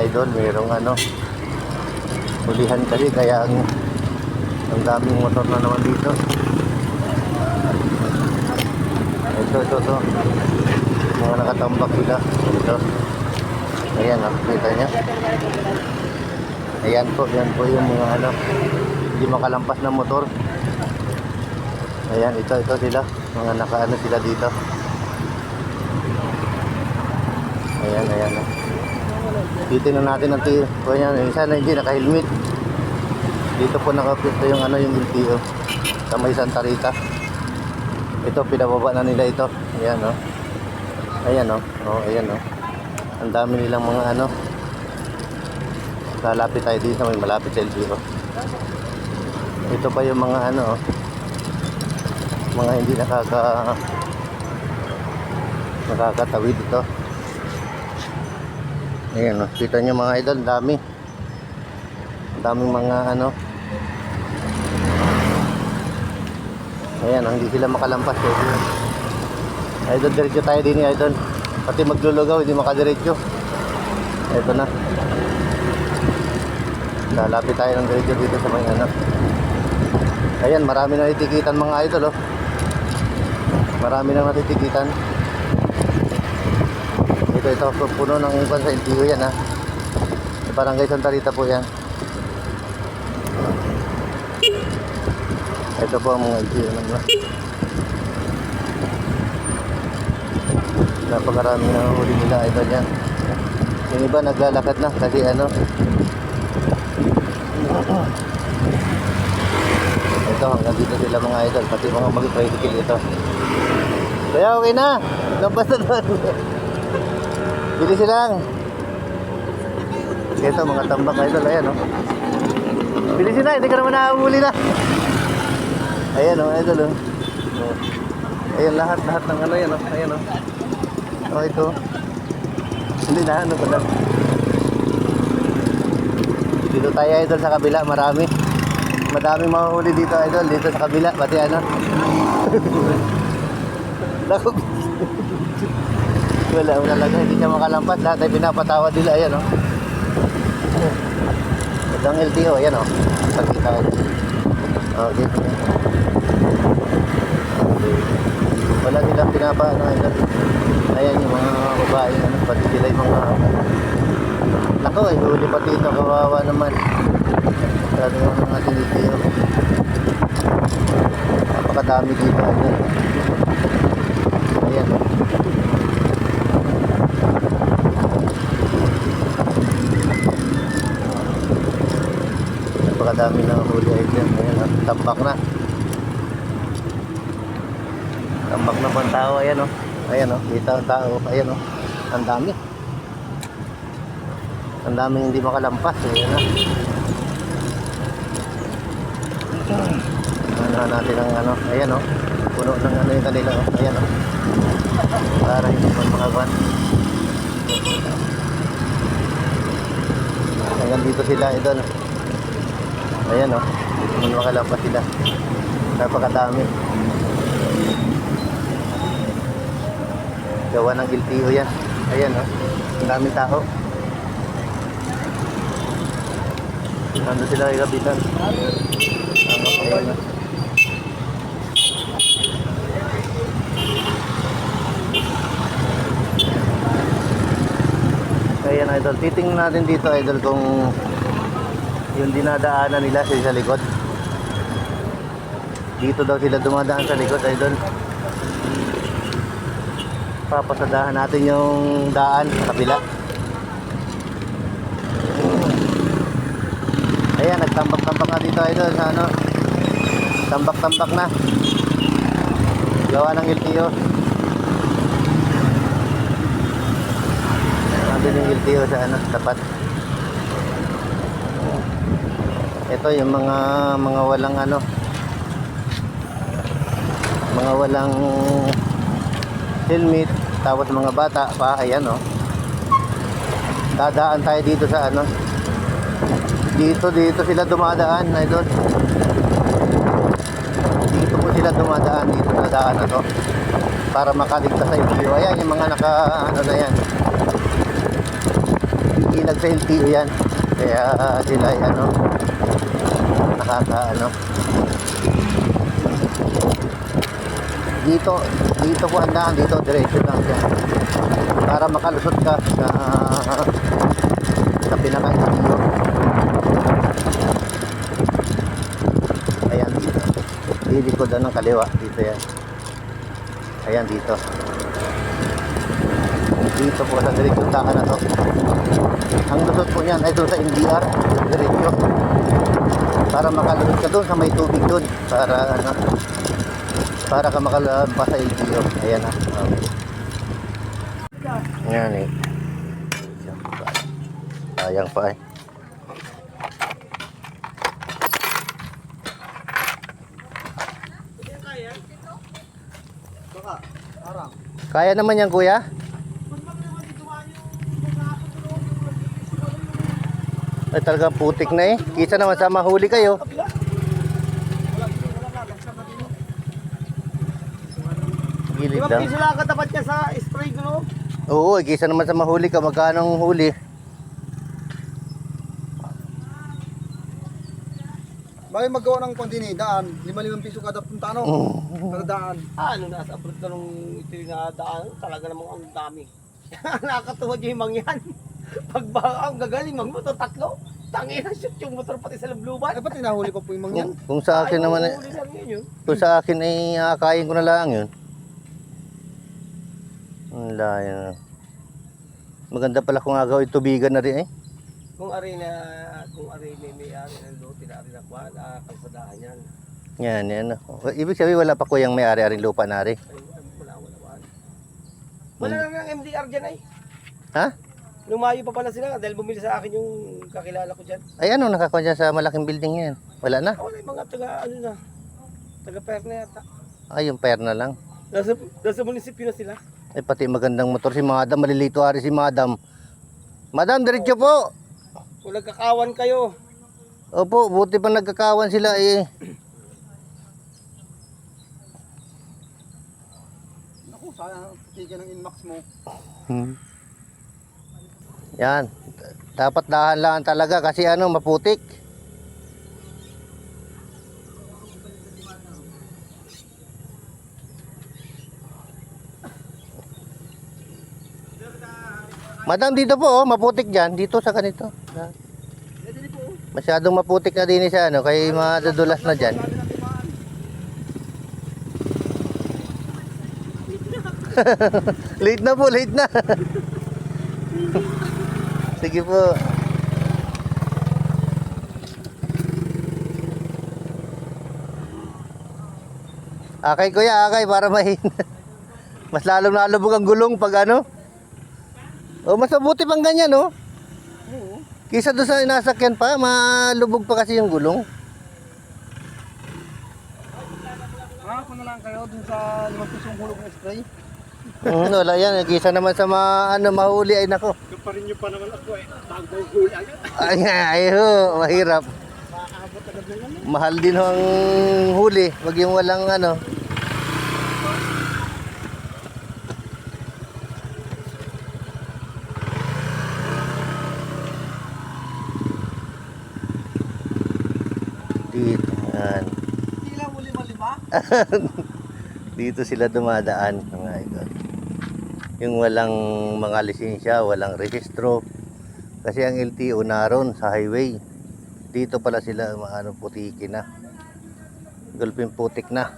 idol, mayroong ano, hulihan kasi kaya ang daming motor na naman dito. Ito. Mga nakatambak sila. Ito. Ayan, kita niya. Ayan po, yan po yung mga ano, hindi makalampas na motor. Ayan, ito sila. Mga nakaano sila dito. Ayan. Dito na natin ang tiyo. Ayan, isa na hindi naka-helmet. Dito po nakapito yung ano, yung LTO sa may Santa Rita. Ito, pinababa na nila ito. Ayan, oh. Ayan, oh. Ayan, oh. Ang dami nilang mga ano. Lalapit tayo dito, may malapit sa LTO. Ito pa yung mga ano, oh. Mga hindi nakakatawid ito. Ayan, oh. Kita nyo mga idol, dami. Daming mga ano. Ayan, hindi sila makalampas eh. Idol, diretso tayo din idol. Pati maglulugaw, hindi makadiretso. Ito na. Lalapit tayo ng diretso dito sa may ano. Ayan, marami na natitikitan mga idol, oh. Marami na natitikitan. Ito, puno ng iban sa LTO yan, ha. Sa Barangay Santa Rita po yan. Ito po ang mga LTO naman. Napakarami na huli nila idol yan. Yung iba naglalakad na kasi ano. Ito, hanggang dito sila mga idol. Pati mga mag-tricycle ito. Kaya okay na. Lampas na doon. Bilis lang. Ito mga tambak idol. Ayan, oh. Bilis na, hindi ka naman nakahuli na. Ayan, oh, idol, oh. Ayan, lahat ng ano yan, oh. Ayan, oh. Oh, ito. Hindi na, ano pala. Dito tayo idol sa kabila, madaming mahuli dito idol, dito sa kabila, pati ano. Naku. Wala talaga, hindi siya makalampas, lahat ay pinapatawad nila, ayan, oh. Ito ang LTO, ayan, oh. Pagkita ko. Okay. Wala nilang pinapaano idol. Ayan yung mga babae, ano, pati sila yung mga nako, huli pati ito, kawawa naman. Sabi yung mga LTO. Napakadami dito, ayan. Ayan, oh. Napakadami na huli idol. Ayan, oh. Tambak na. Tambak na pang tao, ayan, oh. Ayan, oh. Kita ang tao. Ayan, oh. Ang dami. Ang daming hindi makalampas. Ayan, oh. Ano natin ang ano. Ayan, oh. Puno ng ano yung kanila, oh. Ayan, oh. Para hindi man makawan. Hanggang dito sila, idol. Ayan, oh. Hindi man makalampas sila. Napakadami. Gawa ng LTO yan. Ayan, oh. Ang daming tao. Nandun sila kay Kapitan. Ayan, oh. Ayan idol, titingnan natin dito idol kung yung dinadaanan nila sa likod. Dito daw sila dumadaan sa likod idol. Papasadahan natin yung daan sa kabila. Ayan, nagtambak-tambak na dito idol sa ano. Tambak-tambak na. Gawa ng LTO. Nandun yung LTO sa ano, tapat. Ito yung mga walang ano, mga walang helmet, tapos mga bata pa, ayan, oh. Dadaan tayo dito sa ano, dito sila dumadaan idol. Dito po sila dumadaan dito sa daan na to para makaligtas sa LTO. Ayan yung mga naka ano na yan. ilag sa LTO yan. Kaya sila ay ano, nakaka ano. Dito po ang daan, dito diretso lang siya. Para makalusot ka sa pinaka-LTO. Ayan dito. Lilikodan ng kaliwa. Dito yan. Ayan dito. Dito po sa direksyon daan na to. Ang lusot po niyan ay doon sa MDR. Diretso. Para makalusot ka doon sa may tubig doon. Para ka makalampas sa LTO. Ayan na. Ayan eh. Sayang pa eh. Kaya naman yan kuya? Ay talaga putik na eh. Kisa naman sa mahuli kayo. Gilid Di ba lang. piso lang katapat niya sa spray ko? Oo, kisa naman sa mahuli ka. Magkano ang huli? Bakit magawa ng kondini, daan, 5 piso kada punta, ano? Kada daan. Ano, nasa abroad ka nung ito yung nadaan, talaga namang ang dami. Nakakatuwa yung mangyan. Pag ang gagaling magmotor, tatlo. Tangina, shoot yung motor pati sa lubluban. Dapat tinahuli pa po yung mangyan. Kung sa akin naman eh. huli lang yun. Kung sa akin ay akayin ko na lang yun. Wala yun. Maganda pala kung agaw itubigan na rin eh. Kung ari may ari ng luto, tinari na kuha, kalsadahan yan. Yan, yan. Ibig sabihin wala pa kuyang may ari-aring lupa na rin. Wala. Wala lang ang MDR dyan ay. Ha? Lumayo pa pala sila dahil bumili sa akin yung kakilala ko dyan. Ay ano, nakakuha dyan sa malaking building yan. Wala na. Wala yung mga taga-per na yata. Ay, yung pair na lang. Nasa munisipyo na sila. Ay, pati magandang motor si Madam. Malilito ari si Madam. Madam, diretso po. Kung nagkakawan kayo, Opo, buti pa nagkakawan sila eh. Naku, sana titigyan ng inmax mo. Yan. Dapat dahan-dahan talaga kasi ano, maputik. Madam, dito po, oh, maputik dyan. Dito sa ganito. Masyadong maputik na din siya, ano, kaya madudulas na dyan. Late na po, late na. Sige po. Akay kuya, akay para mahina. Mas lalong nalubog ang gulong pag ano. O mas mabuti pang ganyan, no? Kisa doon sa inasakyan pa, malubog pa kasi yung gulong. Ako na lang kayo dun sa 5 pisong hulog na spray. Wala yan. Kisa naman sa mahuli ay nako. Kaparin nyo pa naman ako eh. Bago huli agad. Ay ho, mahirap. Makaabot agad na yan. Mahal din ho ang huli. Wag yung walang ano. Dito, yan. Hindi lang huli maliba. Dito sila dumadaan, mga idol. Yung walang mga lisensya, walang rehistro. Kasi ang LTO naroon sa highway. Dito pala sila putikin na. Gulping putik na.